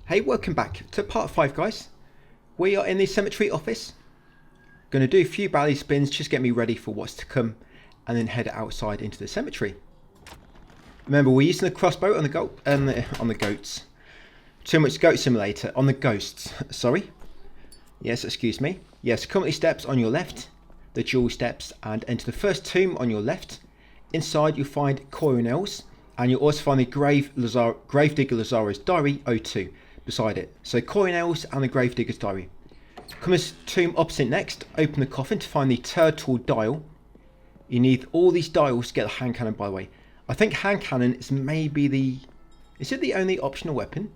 Hey, welcome back to part 5, guys. We are in the cemetery office. Going to do a few bally spins, just get me ready for what's to come, and then head outside into the cemetery. Remember, we're using the crossbow on the goats. Too much goat simulator on the ghosts. Sorry. Yes, excuse me. Yes, currently steps on your left, the dual steps, and enter the first tomb on your left. Inside, you'll find coronels, and you'll also find the Gravedigger Lazaro's Diary 02 beside it. So coronels and the Gravedigger's Diary. Come to tomb opposite next, open the coffin to find the turtle dial. You need all these dials to get the hand cannon, by the way. I think hand cannon is maybe the... Is it the only optional weapon?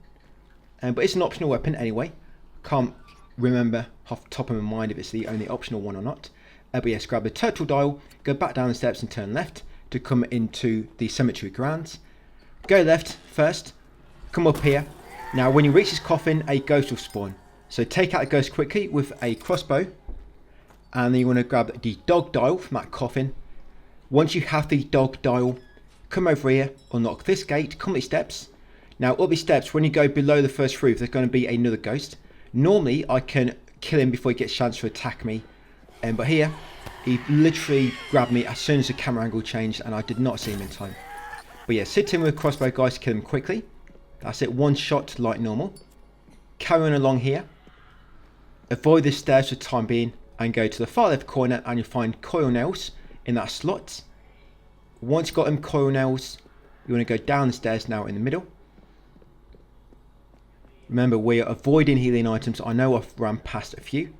But it's an optional weapon anyway. Can't remember off the top of my mind if it's the only optional one or not. But yes, grab the turtle dial, go back down the steps and turn left to come into the cemetery grounds. Go left first, come up here. Now when you reach this coffin, a ghost will spawn. So take out the ghost quickly with a crossbow. And then you want to grab the dog dial from that coffin. Once you have the dog dial, come over here, unlock this gate, come up these steps. Now up these steps, when you go below the first roof, there's going to be another ghost. Normally I can kill him before he gets a chance to attack me. But here, he literally grabbed me as soon as the camera angle changed and I did not see him in time. But yeah, sit in with a crossbow, guys, to kill him quickly. That's it, one shot like normal. Carry on along here. Avoid the stairs for the time being and go to the far left corner and you'll find coronels in that slot. Once you've got them coronels, you want to go down the stairs now in the middle. Remember, we are avoiding healing items. I know I've run past a few.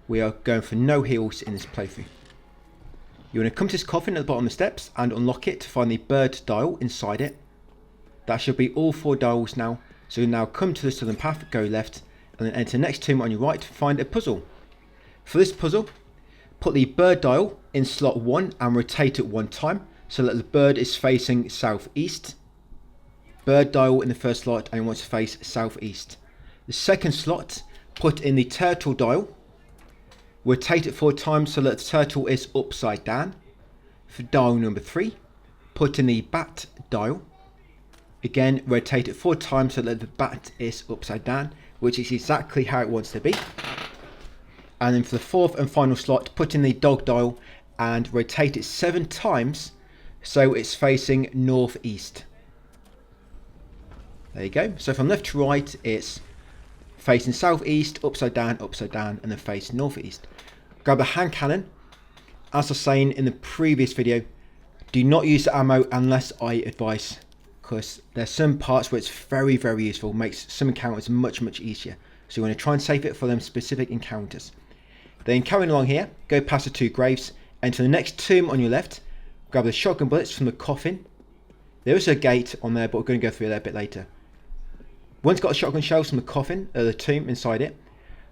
We are going for no heals in this playthrough. You want to come to this coffin at the bottom of the steps and unlock it to find the bird dial inside it. That should be all 4 dials now. So you now come to the southern path, go left, and then enter the next tomb on your right to find a puzzle. For this puzzle, put the bird dial in slot 1 and rotate it 1 time so that the bird is facing southeast. Bird dial in the first slot and you want to face southeast. The second slot, put in the turtle dial. Rotate it 4 times so that the turtle is upside down. For dial number 3, put in the bat dial. Again, rotate it 4 times so that the bat is upside down, which is exactly how it wants to be. And then for the 4th and final slot, put in the dog dial and rotate it 7 times so it's facing northeast. There you go. So from left to right, it's facing southeast, upside down, and then face northeast. Grab the hand cannon. As I was saying in the previous video, do not use the ammo unless I advise, because there's some parts where it's very, very useful. Makes some encounters much, much easier. So you want to try and save it for them specific encounters. Then carrying along here, go past the 2 graves, enter the next tomb on your left, grab the shotgun bullets from the coffin. There is a gate on there, but we're going to go through that a bit later. Once you've got the shotgun shells from the coffin, the tomb inside it,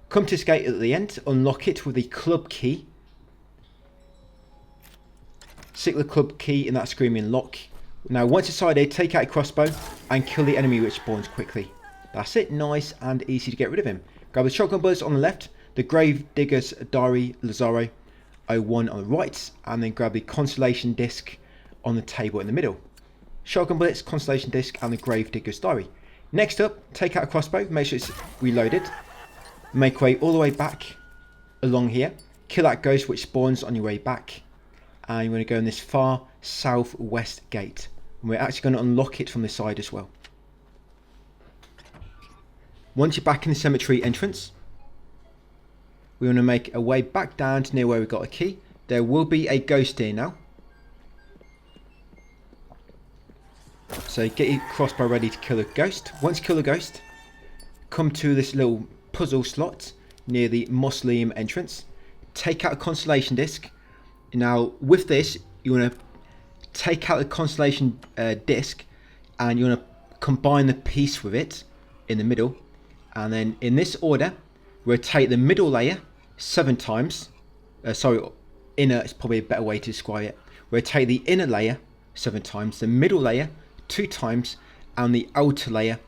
come to this gate at the end, unlock it with the club key. Stick the club key in that screaming lock. Now once inside here, take out a crossbow and kill the enemy which spawns quickly. That's it, nice and easy to get rid of him. Grab the shotgun bullets on the left, the Gravedigger's Diary Lazaro 01 on the right, and then grab the constellation disc on the table in the middle. Shotgun bullets, constellation disc, and the Gravedigger's Diary. Next up, take out a crossbow, make sure it's reloaded. Make way all the way back along here. Kill that ghost which spawns on your way back. And you want to go in this far southwest gate. And we're actually going to unlock it from the side as well. Once you're back in the cemetery entrance, we want to make a way back down to near where we got a key. There will be a ghost here now. So get your crossbow ready to kill a ghost. Once you kill a ghost, come to this little puzzle slot near the Mausoleum entrance. Take out a constellation disc. Now with this, you want to take out the constellation disc and you want to combine the piece with it in the middle. And then in this order, rotate the middle layer 7 times. Inner is probably a better way to describe it. Rotate the inner layer 7 times, the middle layer 2 times, and the outer layer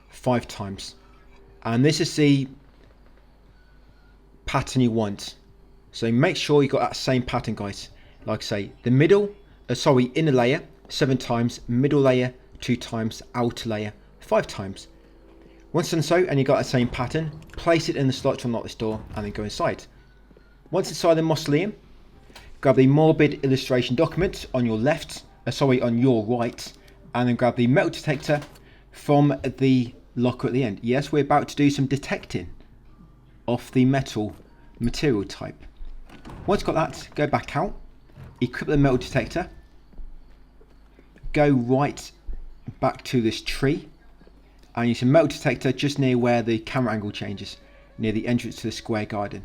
5 times. And this is the pattern you want. So make sure you got that same pattern, guys. Like I say, the inner layer 7 times, middle layer 2 times, outer layer 5 times. Once done so, and you got the same pattern, place it in the slot to unlock this door, and then go inside. Once inside the Mausoleum, grab the morbid illustration document on your left, on your right, and then grab the metal detector from the locker at the end. Yes, we're about to do some detecting of the metal material type. Once got that, go back out, equip the metal detector, go right back to this tree, and use a metal detector just near where the camera angle changes, near the entrance to the square garden.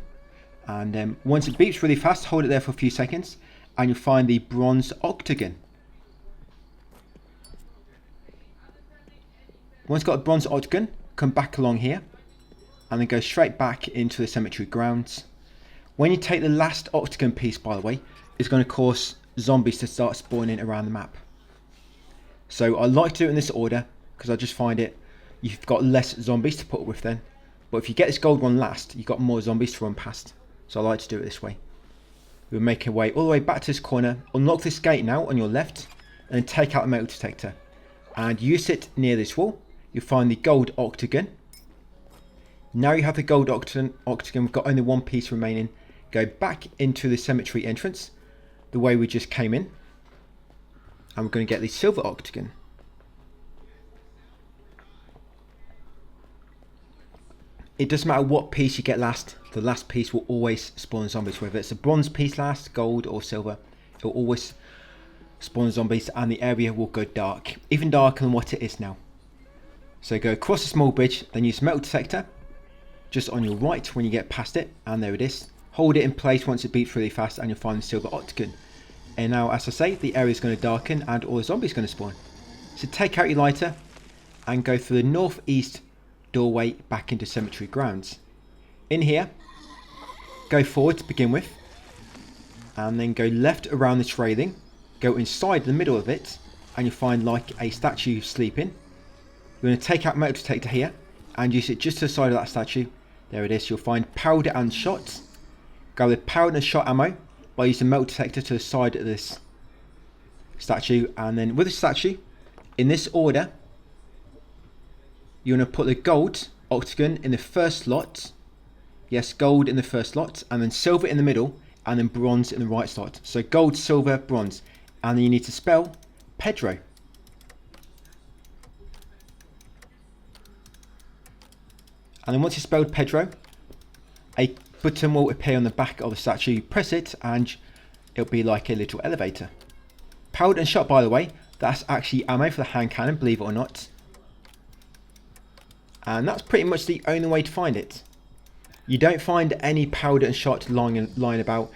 And once it beeps really fast, hold it there for a few seconds, and you'll find the bronze octagon. Once got a bronze octagon, come back along here, and then go straight back into the cemetery grounds. When you take the last octagon piece, by the way, it's going to cause zombies to start spawning around the map. So I like to do it in this order, because I just find you've got less zombies to put up with then. But if you get this gold one last, you've got more zombies to run past. So I like to do it this way. We'll make our way all the way back to this corner, unlock this gate now on your left, and then take out the metal detector. And use it near this wall. You'll find the gold octagon. Now you have the gold octagon, we've got only one piece remaining. Go back into the cemetery entrance, the way we just came in. And we're going to get the silver octagon. It doesn't matter what piece you get last, the last piece will always spawn zombies. Whether it's a bronze piece last, gold or silver, it will always spawn zombies, and the area will go dark, even darker than what it is now. So go across a small bridge, then use metal detector, just on your right when you get past it, and there it is. Hold it in place once it beeps really fast, and you'll find the silver octagon. And now, as I say, the area is going to darken, and all the zombies are going to spawn. So take out your lighter, and go through the northeast doorway back into cemetery grounds. In here, go forward to begin with, and then go left around this railing, go inside the middle of it, and you'll find like a statue sleeping. You're going to take out metal detector here and use it just to the side of that statue. There it is. You'll find powder and shots. Grab the powder and shot ammo by using metal detector to the side of this statue, and then with the statue in this order, you're going to put the gold octagon in the first slot. Yes, gold in the first slot, and then silver in the middle, and then bronze in the right slot. So gold, silver, bronze. And then you need to spell Pedro. And then once you spelled Pedro, a button will appear on the back of the statue. You press it and it'll be like a little elevator. Powder and shot, by the way, that's actually ammo for the hand cannon, believe it or not. And that's pretty much the only way to find it. You don't find any powder and shot lying about.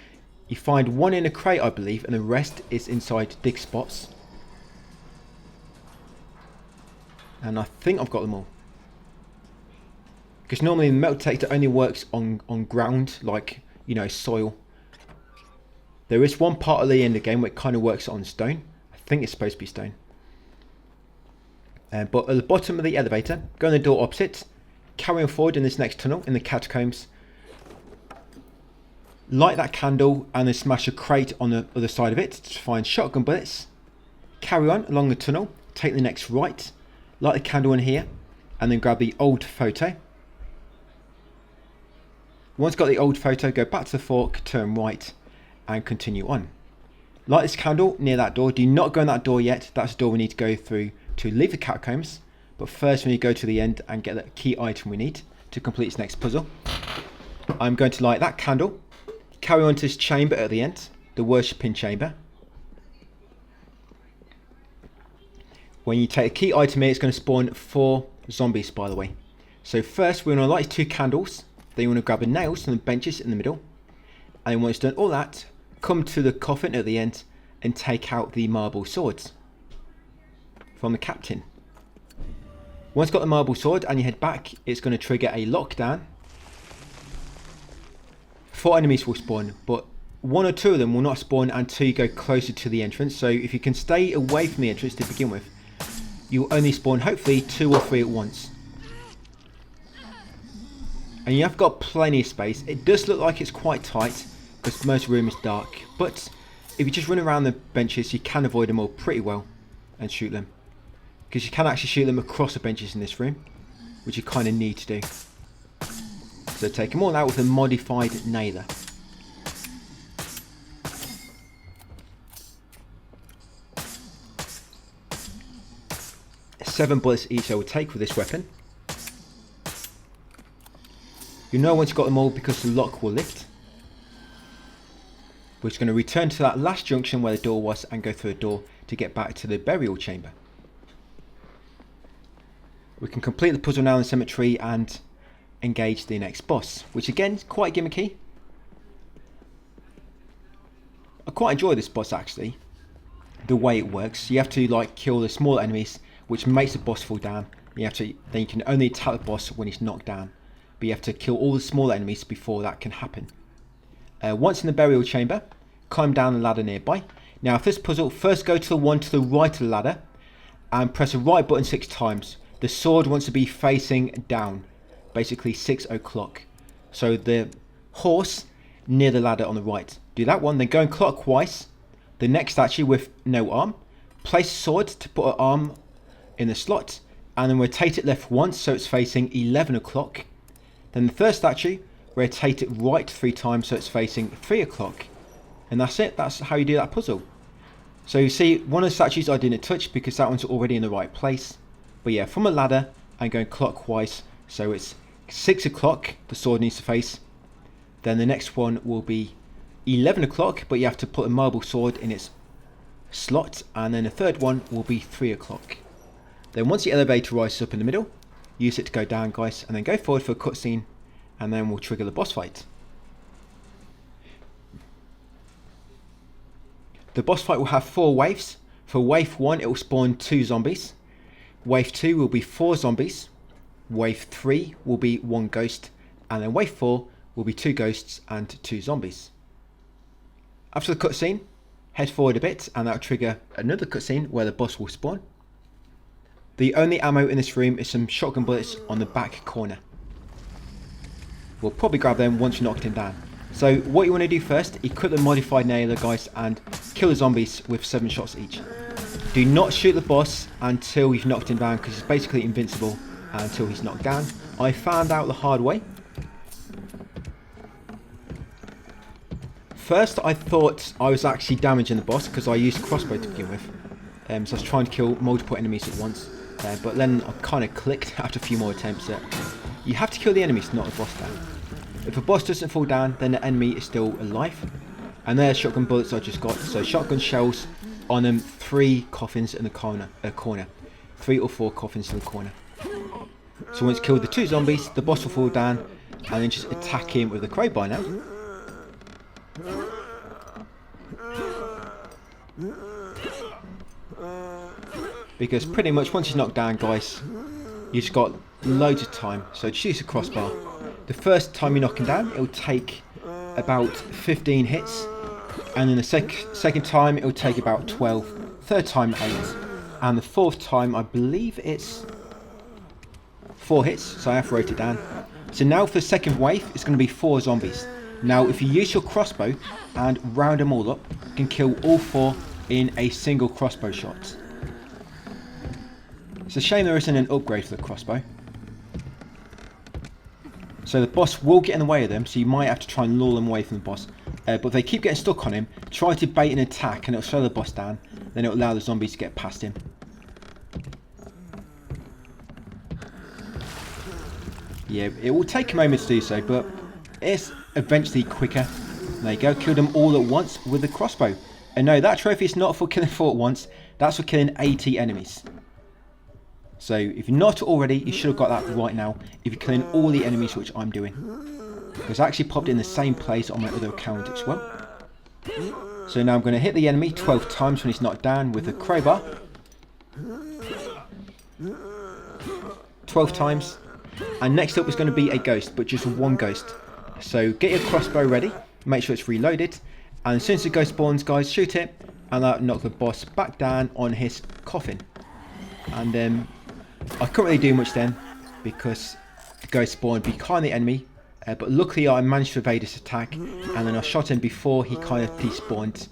You find one in a crate, I believe, and the rest is inside dig spots. And I think I've got them all. Because normally the metal detector only works on ground, like, you know, soil. There is one part of the end of the game where it kind of works on stone. I think it's supposed to be stone. But at the bottom of the elevator, go in the door opposite, carry on forward in this next tunnel in the catacombs. Light that candle and then smash a crate on the other side of it to find shotgun bullets. Carry on along the tunnel, take the next right, light the candle in here, and then grab the old photo. Once got the old photo, go back to the fork, turn right, and continue on. Light this candle near that door. Do not go in that door yet. That's the door we need to go through to leave the catacombs. But first we need to go to the end and get the key item we need to complete this next puzzle. I'm going to light that candle. Carry on to this chamber at the end, the worshipping chamber. When you take a key item here, it's going to spawn 4 zombies, by the way. So first we're going to light 2 candles. Then you want to grab the nails from the benches in the middle. And then once you've done all that, come to the coffin at the end and take out the marble swords from the captain. Once you've got the marble sword and you head back, it's going to trigger a lockdown. 4 enemies will spawn, but 1 or 2 of them will not spawn until you go closer to the entrance. So if you can stay away from the entrance to begin with, you'll only spawn hopefully 2 or 3 at once. And you have got plenty of space. It does look like it's quite tight because most room is dark, but if you just run around the benches, you can avoid them all pretty well and shoot them, because you can actually shoot them across the benches in this room. which you kind of need to do. So take them all out with a modified nailer. 7 bullets each I will take with this weapon. You know once you've got them all because the lock will lift. We're just going to return to that last junction where the door was and go through a door to get back to the burial chamber. We can complete the puzzle now in the cemetery and engage the next boss, which again is quite gimmicky. I quite enjoy this boss actually, the way it works. You have to like kill the small enemies, which makes the boss fall down. Then you can only attack the boss when he's knocked down, but you have to kill all the small enemies before that can happen. Once in the burial chamber, climb down the ladder nearby. Now for this puzzle, first go to the one to the right of the ladder and press the right button 6 times. The sword wants to be facing down, basically 6 o'clock. So the horse near the ladder on the right. Do that one, then go in clockwise. The next statue with no arm. Place the sword to put an arm in the slot, and then rotate it left once so it's facing 11 o'clock. Then the third statue, rotate it right 3 times so it's facing 3 o'clock. And that's it, that's how you do that puzzle. So you see, one of the statues I didn't touch because that one's already in the right place. But yeah, from a ladder, I'm going clockwise, so it's 6 o'clock the sword needs to face. Then the next one will be 11 o'clock, but you have to put a marble sword in its slot. And then the third one will be 3 o'clock. Then once the elevator rises up in the middle, use it to go down, guys, and then go forward for a cutscene, and then we'll trigger the boss fight. The boss fight will have 4 waves. For wave 1, it will spawn 2 zombies. Wave 2 will be 4 zombies. Wave 3 will be 1 ghost, and then wave 4 will be 2 ghosts and 2 zombies. After the cutscene, head forward a bit, and that will trigger another cutscene where the boss will spawn. The only ammo in this room is some shotgun bullets on the back corner. We'll probably grab them once you knocked him down. So what you want to do first, equip the modified nailer, guys, and kill the zombies with 7 shots each. Do not shoot the boss until you've knocked him down, because he's basically invincible until he's knocked down. I found out the hard way. First I thought I was actually damaging the boss because I used crossbow to begin with. So I was trying to kill multiple enemies at once. But then I kind of clicked after a few more attempts that you have to kill the enemies, not the boss down. If a boss doesn't fall down, then the enemy is still alive. And there's shotgun bullets I just got. So shotgun shells on them, 3 coffins in the corner. 3 or 4 coffins in the corner. So once killed the 2 zombies, the boss will fall down, and then just attack him with a crowbar now. Because pretty much once he's knocked down, guys, you've just got loads of time. So just use a crossbar. The first time you knock him down, it'll take about 15 hits. And then the second time, it'll take about 12. Third time, 8. And the fourth time, I believe it's 4 hits. So I have to write it down. So now for the second wave, it's going to be 4 zombies. Now if you use your crossbow and round them all up, you can kill all 4 in a single crossbow shot. It's a shame there isn't an upgrade for the crossbow. So the boss will get in the way of them, so you might have to try and lure them away from the boss. But if they keep getting stuck on him, try to bait an attack and it'll slow the boss down. Then it'll allow the zombies to get past him. Yeah, it will take a moment to do so, but it's eventually quicker. There you go, kill them all at once with the crossbow. And no, that trophy is not for killing 4 at once, that's for killing 80 enemies. So if you're not already, you should have got that right now if you're killing all the enemies, which I'm doing. Because I actually popped in the same place on my other account as well. So now I'm going to hit the enemy 12 times when he's knocked down with a crowbar. 12 times. And next up is going to be a ghost, but just 1 ghost. So get your crossbow ready, make sure it's reloaded. And as soon as the ghost spawns, guys, shoot it. And that'll knock the boss back down on his coffin. And I couldn't really do much then because the ghost spawned behind the enemy, but luckily I managed to evade his attack, and then I shot him before he kind of despawned.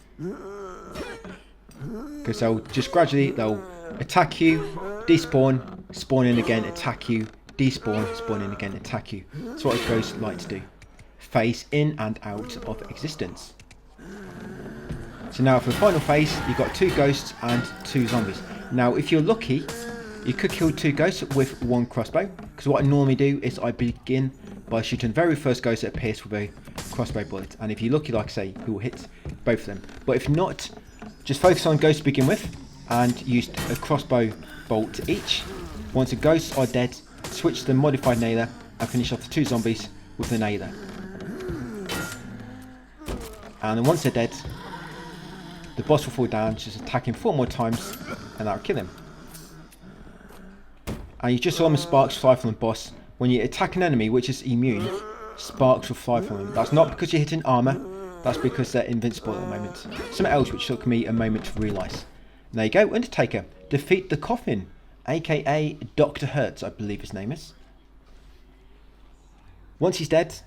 Because they'll just gradually, they'll attack you, despawn, spawn in again, attack you, despawn, spawn in again, attack you. That's what a ghost like to do. Phase in and out of existence. So now for the final phase, you've got 2 ghosts and 2 zombies. Now if you're lucky, you could kill 2 ghosts with 1 crossbow, because what I normally do is I begin by shooting the very first ghost that appears with a crossbow bullet, and if you're lucky, like I say, you will hit both of them. But if not, just focus on ghosts to begin with and use a crossbow bolt to each. Once the ghosts are dead, switch to the modified nailer and finish off the 2 zombies with the nailer. And then once they're dead, the boss will fall down, just attack him 4 more times and that will kill him. And you just saw the sparks fly from the boss. When you attack an enemy which is immune, sparks will fly from them. That's not because you're hitting armour, that's because they're invincible at the moment. Something else which took me a moment to realise. There you go, Undertaker. Defeat the Coffin, aka Dr. Hertz, I believe his name is. Once he's dead,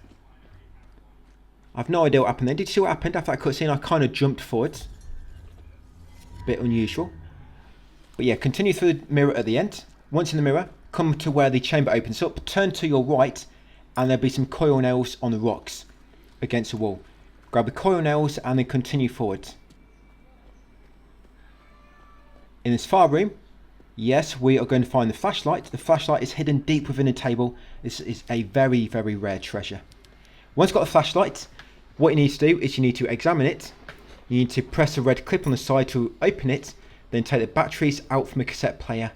I've no idea what happened then. Did you see what happened after that cutscene? I kind of jumped forwards. Bit unusual. But yeah, continue through the mirror at the end. Once in the mirror, come to where the chamber opens up, turn to your right, and there'll be some coil nails on the rocks against the wall. Grab the coil nails and then continue forward. In this far room, yes, we are going to find the flashlight. The flashlight is hidden deep within a table. This is a very, very rare treasure. Once you've got a flashlight, what you need to do is you need to examine it. You need to press the red clip on the side to open it, then take the batteries out from the cassette player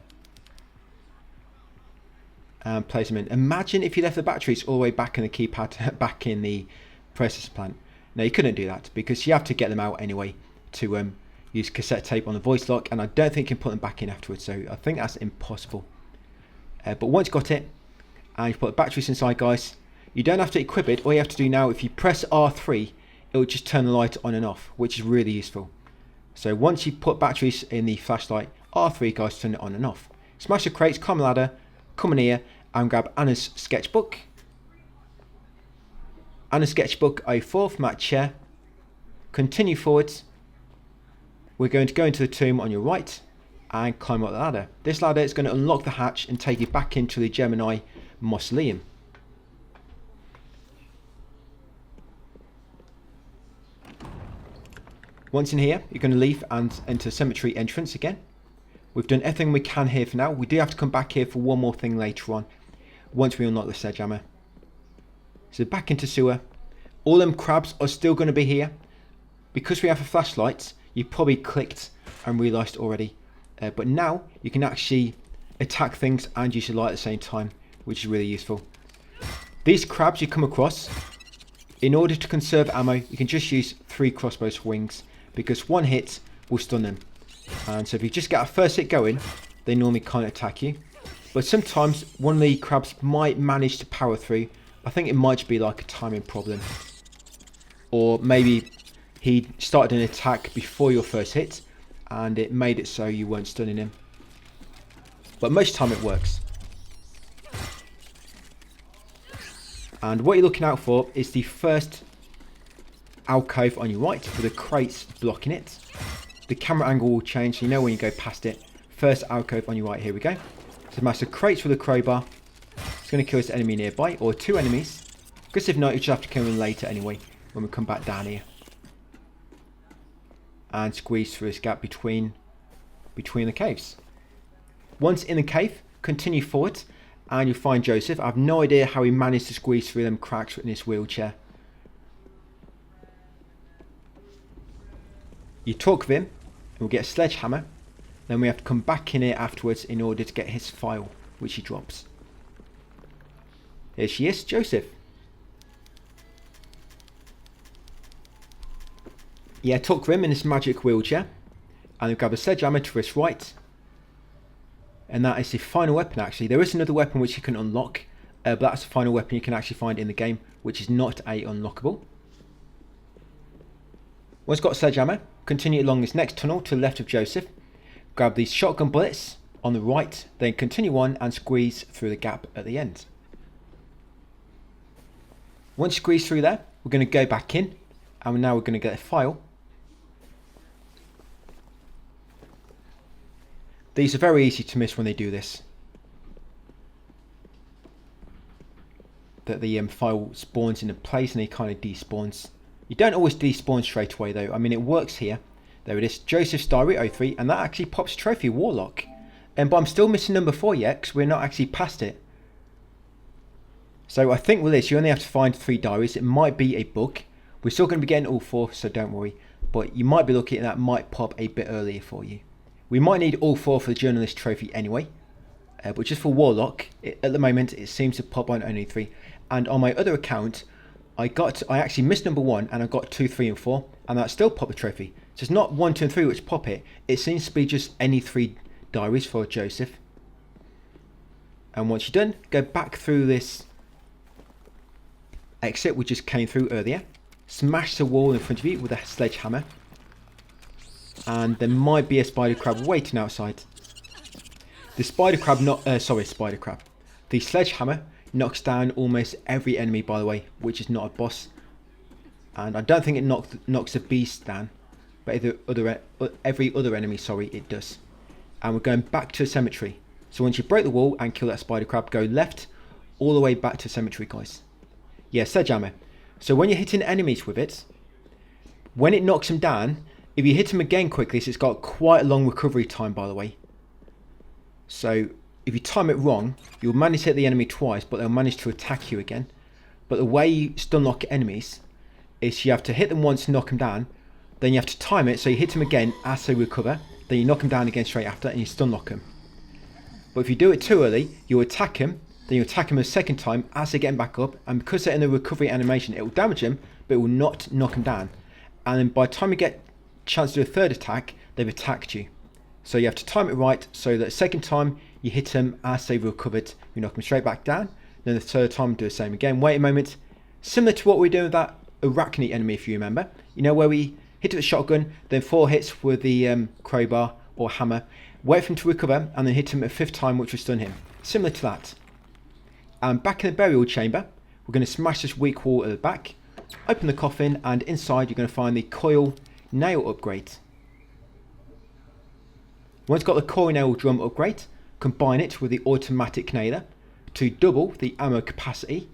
and place them in. Imagine if you left the batteries all the way back in the keypad, back in the processor plant. Now you couldn't do that because you have to get them out anyway to use cassette tape on the voice lock, and I don't think you can put them back in afterwards, so I think that's impossible. But once you've got it and you put the batteries inside, guys, you don't have to equip it. All you have to do now, if you press R3, it will just turn the light on and off, which is really useful. So once you put batteries in the flashlight, R3, guys, turn it on and off. Smash the crates, climb the ladder, come in here and grab Anna's sketchbook. Anna's sketchbook A4 from that chair. Continue forwards. We're going to go into the tomb on your right and climb up the ladder. This ladder is going to unlock the hatch and take you back into the Gemini Mausoleum. Once in here, you're going to leave and enter the cemetery entrance again. We've done everything we can here for now. We do have to come back here for one more thing later on, once we unlock the sledgehammer. So back into sewer. All them crabs are still going to be here. Because we have a flashlight, you probably clicked and realised already. But now, you can actually attack things and use your light at the same time, which is really useful. These crabs you come across, in order to conserve ammo, you can just use 3 crossbows wings, because 1 hit will stun them. And so if you just get a first hit going, they normally can't attack you. But sometimes one of the crabs might manage to power through. I think it might be like a timing problem. Or maybe he started an attack before your first hit and it made it so you weren't stunning him. But most of the time it works. And what you're looking out for is the first alcove on your right with the crates blocking it. The camera angle will change, so you know when you go past it. First alcove on your right, here we go. So smash the crates with a crowbar. It's going to kill this enemy nearby, or 2 enemies. Because if not, you just have to kill them later anyway, when we come back down here. And squeeze through this gap between the caves. Once in the cave, continue forward, and you'll find Joseph. I have no idea how he managed to squeeze through them cracks in his wheelchair. You talk with him, and we'll get a sledgehammer. Then we have to come back in here afterwards in order to get his file, which he drops. Here she is, Joseph. Yeah, talk with him in this magic wheelchair. And we'll grab a sledgehammer to his right. And that is the final weapon, actually. There is another weapon which you can unlock. But that's the final weapon you can actually find in the game, which is not a unlockable. Once you've got a sledgehammer, continue along this next tunnel to the left of Joseph. Grab these shotgun bullets on the right, then continue on and squeeze through the gap at the end. Once you squeeze through there, we're going to go back in, and now we're going to get a file. These are very easy to miss when they do this. that the file spawns in a place and it kind of despawns. You don't always despawn straight away though. I mean, it works here. There it is, Joseph's Diary 03, and that actually pops Trophy Warlock. But I'm still missing number 4 yet, because we're not actually past it. So I think with this, you only have to find 3 diaries. It might be a bug. We're still going to be getting all 4, so don't worry. But you might be looking at that might pop a bit earlier for you. We might need all 4 for the Journalist Trophy anyway. But just for Warlock, at the moment, it seems to pop on only 3. And on my other account, I actually missed number 1, and I got 2, 3, and 4, and that still popped a trophy. So it's not 1, 2, and 3 which pop it. It seems to be just any 3 diaries for Joseph. And once you're done, go back through this exit we just came through earlier. Smash the wall in front of you with a sledgehammer. And there might be a spider crab waiting outside. The spider crab The sledgehammer knocks down almost every enemy, by the way, which is not a boss. And I don't think it knocks a beast down. But every other enemy, it does. And we're going back to the cemetery. So once you break the wall and kill that spider crab, go left all the way back to the cemetery, guys. Yeah, sledgehammer. So when you're hitting enemies with it, when it knocks them down, if you hit them again quickly, so it's got quite a long recovery time, by the way. So if you time it wrong, you'll manage to hit the enemy twice, but they'll manage to attack you again. But the way you stun lock enemies is you have to hit them once and knock them down. Then you have to time it, so you hit them again as they recover. Then you knock them down again straight after, and you stun lock them. But if you do it too early, you attack them. Then you attack them a second time as they're getting back up. And because they're in the recovery animation, it will damage them, but it will not knock them down. And then by the time you get a chance to do a third attack, they've attacked you. So you have to time it right, so that the second time you hit them as they've recovered, you knock them straight back down. Then the third time, do the same again. Wait a moment. Similar to what we were doing with that Arachne enemy, if you remember. You know, where we hit it with a shotgun, then 4 hits with the crowbar or hammer, wait for him to recover, and then hit him a 5th time, which will stun him. Similar to that. And back in the burial chamber, we're going to smash this weak wall at the back, open the coffin, and inside you're going to find the coil nail upgrade. Once you've got the coil nail drum upgrade, combine it with the automatic nailer to double the ammo capacity.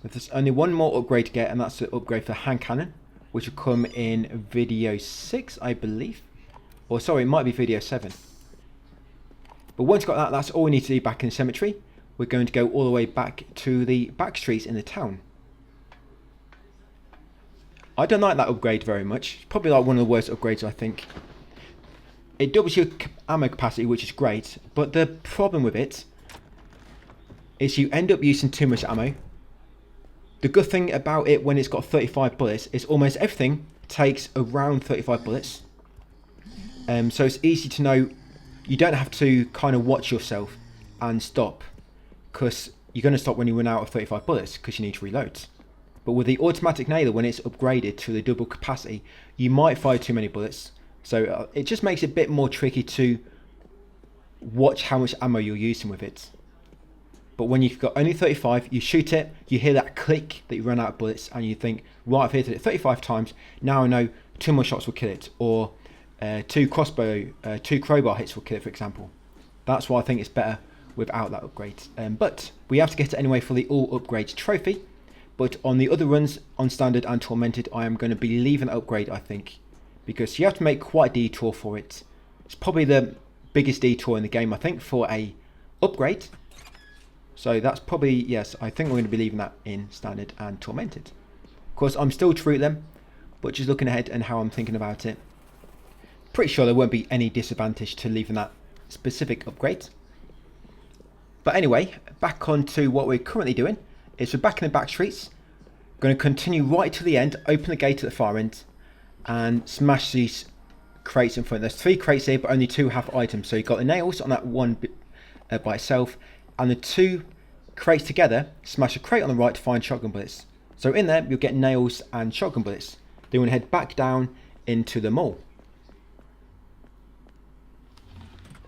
There's only one more upgrade to get, and that's the upgrade for hand cannon, which will come in video 6, I believe. Or sorry, it might be video 7. But once you've got that, that's all we need to do back in the cemetery. We're going to go all the way back to the back streets in the town. I don't like that upgrade very much. It's probably like one of the worst upgrades, I think. It doubles your ammo capacity, which is great. But the problem with it is you end up using too much ammo. The good thing about it when it's got 35 bullets is almost everything takes around 35 bullets. So it's easy to know. You don't have to kind of watch yourself and stop, because you're going to stop when you run out of 35 bullets because you need to reload. But with the automatic nailer, when it's upgraded to the double capacity, you might fire too many bullets. So it just makes it a bit more tricky to watch how much ammo you're using with it. But when you've got only 35, you shoot it, you hear that click that you run out of bullets, and you think, right, I've hit it 35 times, now I know 2 more shots will kill it, or 2 crowbar hits will kill it, for example. That's why I think it's better without that upgrade. But we have to get it anyway for the all upgrades trophy. But on the other runs, on standard and tormented, I am going to be leaving the upgrade, I think, because you have to make quite a detour for it. It's probably the biggest detour in the game, I think, for a upgrade. So that's probably, yes, I think we're going to be leaving that in standard and tormented. Of course, I'm still to route them, but just looking ahead and how I'm thinking about it, pretty sure there won't be any disadvantage to leaving that specific upgrade. But anyway, back on to what we're currently doing. Is we're back in the back streets. Going to continue right to the end, open the gate at the far end, and smash these crates in front. There's 3 crates here, but only 2 have items. So you've got the nails on that one by itself, and the 2 crates together, smash a crate on the right to find shotgun bullets. So in there, you'll get nails and shotgun bullets. Then we're going to head back down into the mall.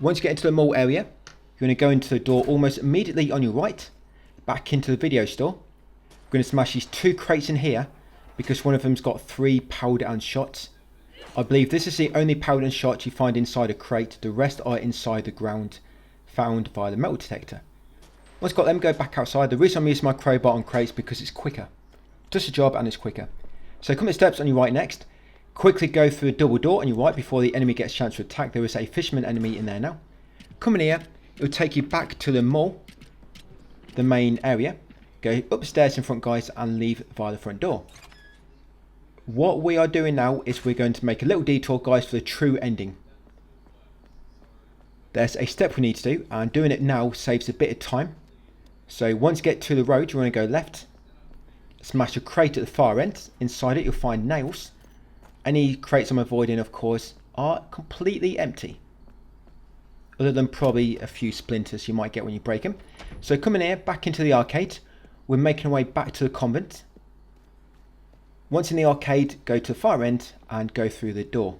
Once you get into the mall area, you're going to go into the door almost immediately on your right, back into the video store. We're going to smash these 2 crates in here, because one of them's got 3 powder and shots. I believe this is the only powder and shot you find inside a crate. The rest are inside the ground. found via the metal detector. Once got them, go back outside. The reason I'm using my crowbar on crates because it's quicker. Does the job and it's quicker. So come to steps on your right next. Quickly go through the double door on your right before the enemy gets a chance to attack. There is a fisherman enemy in there now. Come in here. It will take you back to the mall, the main area. Go upstairs in front, guys, and leave via the front door. What we are doing now is we're going to make a little detour, guys, for the true ending. There's a step we need to do, and doing it now saves a bit of time. So once you get to the road, you want to go left. Smash a crate at the far end. Inside it, you'll find nails. Any crates I'm avoiding, of course, are completely empty. Other than probably a few splinters you might get when you break them. So come in here, back into the arcade. We're making our way back to the convent. Once in the arcade, go to the far end and go through the door.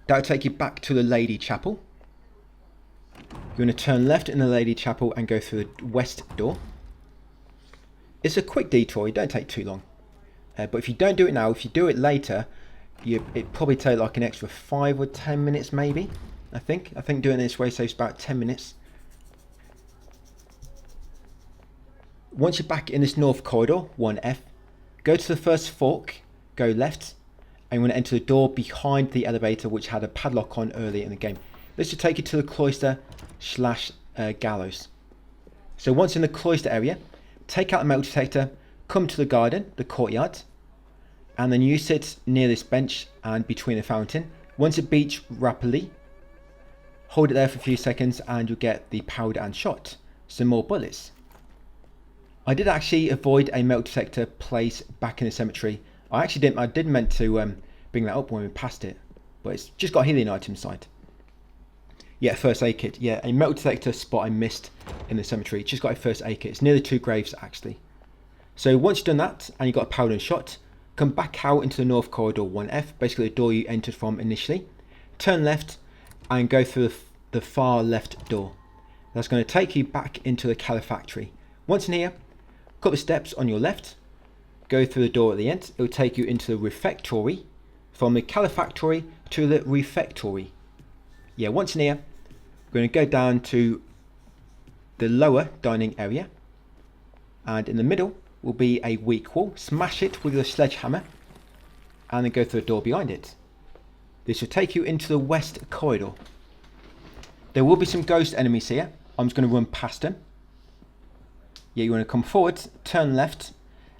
That'll take you back to the Lady Chapel. You're going to turn left in the Lady Chapel and go through the west door. It's a quick detour, it don't take too long. But if you don't do it now, if you do it later, it probably take like an extra 5 or 10 minutes maybe. I think doing it this way saves about 10 minutes. Once you're back in this north corridor, 1F, go to the first fork, go left, and you want to enter the door behind the elevator which had a padlock on earlier in the game. This should take you to the cloister / gallows. So once in the cloister area, take out the metal detector, come to the garden, the courtyard, and then you sit near this bench and between the fountain. Once it beats rapidly, hold it there for a few seconds and you'll get the powder and shot. Some more bullets. I did actually avoid a metal detector place back in the cemetery. I did meant to bring that up when we passed it, but it's just got a healing item inside. Yeah, first aid kit. Yeah, a metal detector spot I missed in the cemetery. Just got a first aid kit. It's near the 2 graves actually. So once you've done that and you've got a powder and shot, come back out into the north corridor 1F, basically the door you entered from initially. Turn left and go through the far left door. That's going to take you back into the calefactory. Once in here, cut the steps on your left, go through the door at the end. It will take you into the refectory, from the calefactory to the refectory. Yeah, once in here, we're going to go down to the lower dining area, and in the middle will be a weak wall. Smash it with your sledgehammer and then go through the door behind it. This will take you into the west corridor. There will be some ghost enemies here. I'm just going to run past them. Yeah, you want to come forward, turn left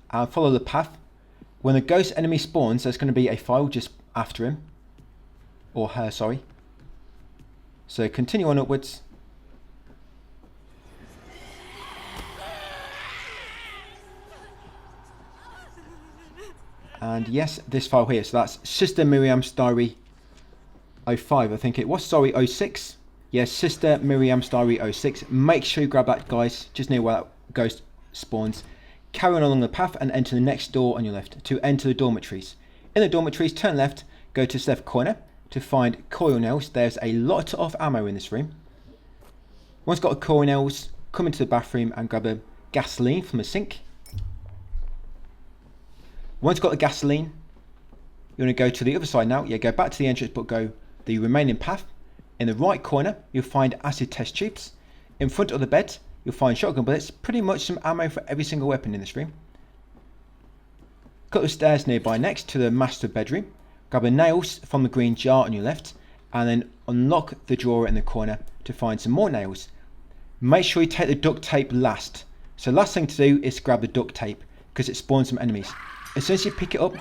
and follow the path. When the ghost enemy spawns, there's going to be a file just after him, or her, sorry. So continue on upwards. And yes, this file here, so that's Sister Miriam's Diary 05, I think it was, sorry, 06. Yes, Sister Miriam's Diary 06. Make sure you grab that, guys, just near where that ghost spawns. Carry on along the path and enter the next door on your left to enter the dormitories. In the dormitories, turn left, go to the left corner to find coil nails. There's a lot of ammo in this room. Once got a coil nails, come into the bathroom and grab a gasoline from the sink. Once got the gasoline, you want to go to the other side now. Yeah, go back to the entrance, but go the remaining path. In the right corner, you'll find acid test tubes. In front of the bed, you'll find shotgun bullets. Pretty much some ammo for every single weapon in this room. Cut the stairs nearby next to the master bedroom. Grab the nails from the green jar on your left, and then unlock the drawer in the corner to find some more nails. Make sure you take the duct tape last. So last thing to do is grab the duct tape, because it spawns some enemies. As soon as you pick it up,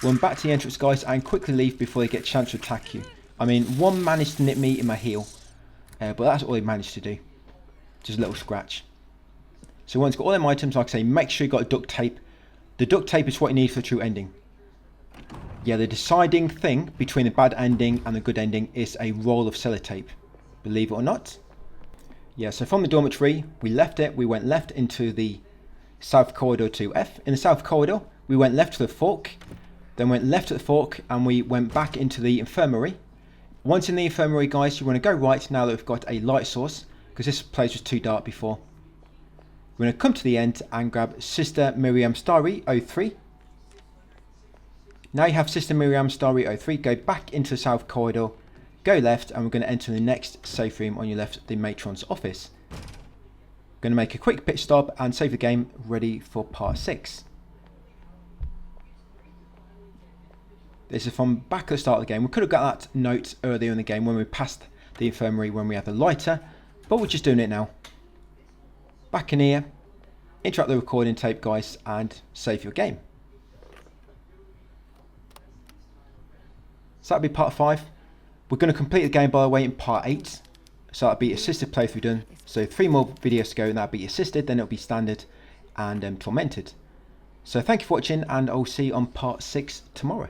run back to the entrance, guys, and quickly leave before they get a chance to attack you. I mean, one managed to nip me in my heel, but that's all he managed to do. Just a little scratch. So once you've got all them items, like I say, make sure you got a duct tape. The duct tape is what you need for the true ending. Yeah, the deciding thing between the bad ending and the good ending is a roll of sellotape, believe it or not. Yeah, so from the dormitory, we left it, we went left into the south corridor 2F. In the south corridor, we went left to the fork, then went left at the fork, and we went back into the infirmary. Once in the infirmary, guys, you want to go right now that we've got a light source, because this place was too dark before. We're going to come to the end and grab Sister Miriam's Diary 03. Now you have Sister Miriam's Diary 03, go back into the south corridor, go left, and we're going to enter the next safe room on your left, the Matron's office. Going to make a quick pit stop and save the game, ready for part 6. This is from back at the start of the game. We could have got that note earlier in the game when we passed the infirmary when we had the lighter, but we're just doing it now. Back in here, interrupt the recording tape, guys, and save your game. So that'll be part 5. We're going to complete the game, by the way, in part 8. So that'll be assisted playthrough done. So 3 more videos to go, and that'll be assisted, then it'll be standard and tormented. So thank you for watching, and I'll see you on part 6 tomorrow.